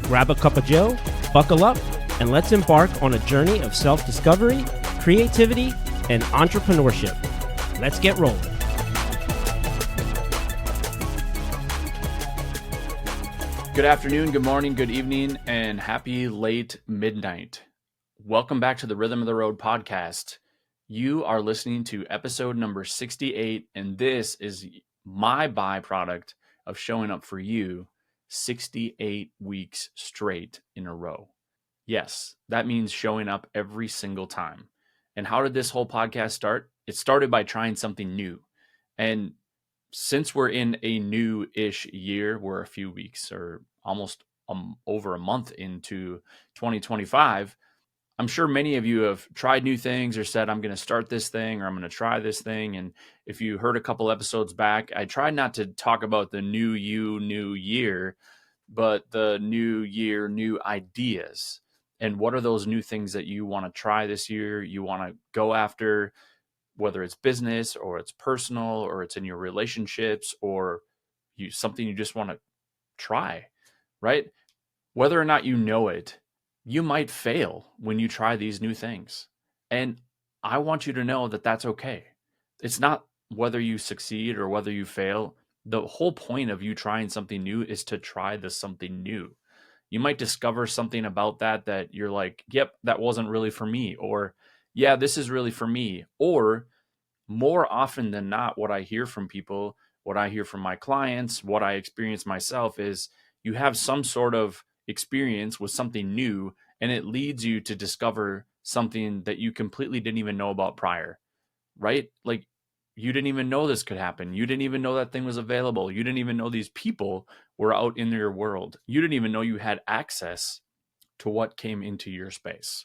Grab a cup of joe, buckle up, and let's embark on a journey of self-discovery, creativity, and entrepreneurship. Let's get rolling. Good afternoon, good morning, good evening, and happy late midnight. Welcome back to the Rhythm of the Road podcast. You are listening to episode number 68, and this is my byproduct of showing up for you 68 weeks straight in a row. Yes, that means showing up every single time. And how did this whole podcast start? It started by trying something new. And since we're in a new-ish year, we're a few weeks or almost over a month into 2025, I'm sure many of you have tried new things or said, I'm going to start this thing or I'm going to try this thing. And if you heard a couple episodes back, I tried not to talk about the new you, new year, but the new year, new ideas. And what are those new things that you want to try this year, you want to go after, whether it's business or it's personal or it's in your relationships or something you just want to try, right? Whether or not you know it, you might fail when you try these new things. And I want you to know that that's okay. It's not whether you succeed or whether you fail. The whole point of you trying something new is to try this something new. You might discover something about that you're like, yep, that wasn't really for me. Or, yeah, this is really for me. Or more often than not, what I hear from people, what I hear from my clients, what I experience myself is you have some sort of experience with something new and it leads you to discover something that you completely didn't even know about prior, right? Like you didn't even know this could happen. You didn't even know that thing was available. You didn't even know these people were out in your world. You didn't even know you had access to what came into your space.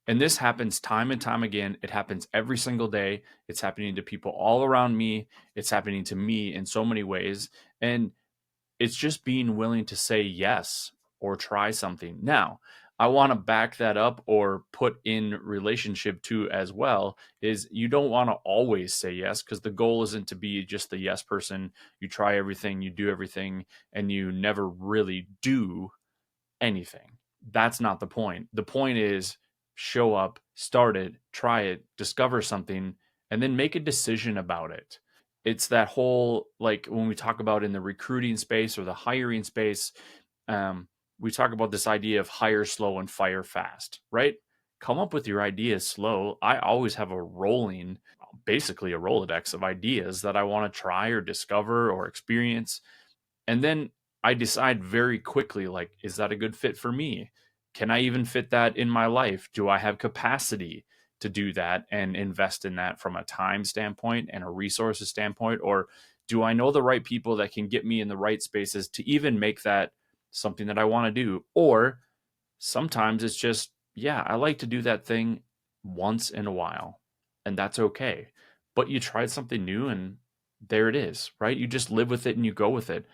And this happens time and time again. It happens every single day. It's happening to people all around me. It's happening to me in so many ways. And it's just being willing to say yes or try something. Now, I want to back that up or put in relationship to as well is you don't want to always say yes because the goal isn't to be just the yes person. You try everything, you do everything, and you never really do anything. That's not the point. The point is show up, start it, try it, discover something, and then make a decision about it. It's that whole, like when we talk about in the recruiting space or the hiring space, we talk about this idea of hire slow and fire fast, right? Come up with your ideas slow. I always have basically a Rolodex of ideas that I want to try or discover or experience. And then I decide very quickly, like, is that a good fit for me? Can I even fit that in my life? Do I have capacity to do that and invest in that from a time standpoint and a resources standpoint? Or do I know the right people that can get me in the right spaces to even make that something that I want to do? Or sometimes it's just, yeah, I like to do that thing once in a while, and that's okay. But you tried something new and there it is, right? You just live with it and you go with it.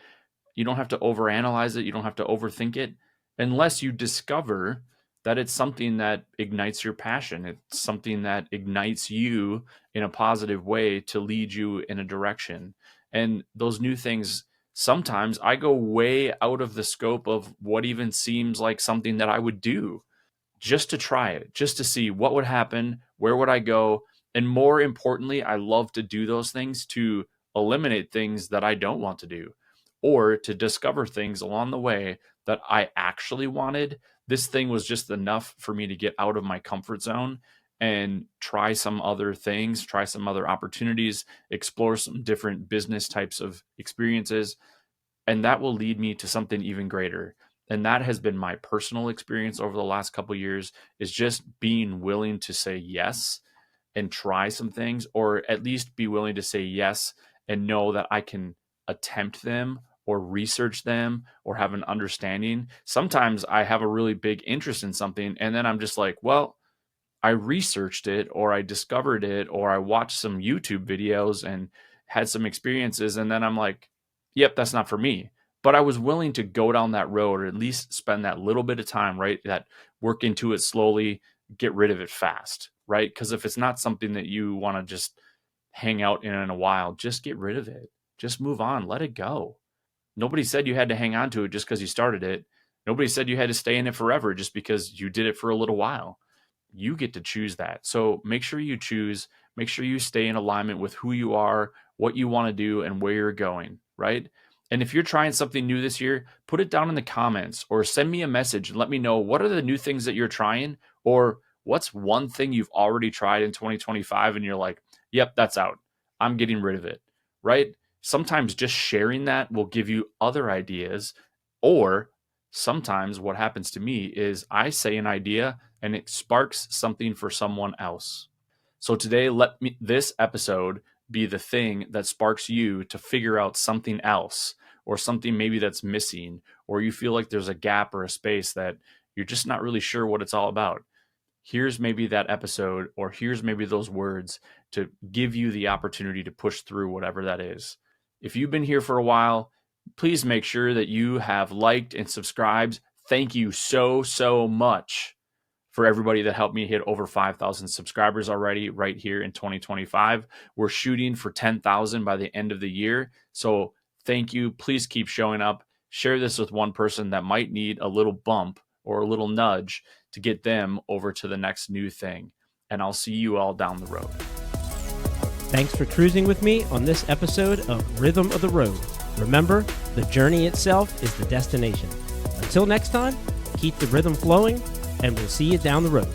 You don't have to overanalyze it. You don't have to overthink it unless you discover that it's something that ignites your passion. It's something that ignites you in a positive way to lead you in a direction. And those new things, sometimes I go way out of the scope of what even seems like something that I would do just to try it, just to see what would happen, where would I go? And more importantly, I love to do those things to eliminate things that I don't want to do or to discover things along the way that I actually wanted. This thing was just enough for me to get out of my comfort zone and try some other things, try some other opportunities, explore some different business types of experiences. And that will lead me to something even greater. And that has been my personal experience over the last couple of years, is just being willing to say yes and try some things, or at least be willing to say yes and know that I can attempt them or research them or have an understanding. Sometimes I have a really big interest in something and then I'm just like, well, I researched it or I discovered it or I watched some YouTube videos and had some experiences. And then I'm like, yep, that's not for me. But I was willing to go down that road or at least spend that little bit of time, right? That work into it slowly, get rid of it fast, right? Because if it's not something that you want to just hang out in a while, just get rid of it. Just move on, let it go. Nobody said you had to hang on to it just because you started it. Nobody said you had to stay in it forever just because you did it for a little while. You get to choose that. So make sure you choose, make sure you stay in alignment with who you are, what you want to do, and where you're going, right? And if you're trying something new this year, put it down in the comments or send me a message and let me know what are the new things that you're trying, or what's one thing you've already tried in 2025 and you're like, yep, that's out. I'm getting rid of it, right? Sometimes just sharing that will give you other ideas, or sometimes what happens to me is I say an idea and it sparks something for someone else. So today, let me this episode be the thing that sparks you to figure out something else, or something maybe that's missing, or you feel like there's a gap or a space that you're just not really sure what it's all about. Here's maybe that episode, or here's maybe those words to give you the opportunity to push through whatever that is. If you've been here for a while, please make sure that you have liked and subscribed. Thank you so much for everybody that helped me hit over 5,000 subscribers already right here in 2025. We're shooting for 10,000 by the end of the year. So thank you. Please keep showing up. Share this with one person that might need a little bump or a little nudge to get them over to the next new thing. And I'll see you all down the road. Thanks for cruising with me on this episode of Rhythm of the Road. Remember, the journey itself is the destination. Until next time, keep the rhythm flowing, and we'll see you down the road.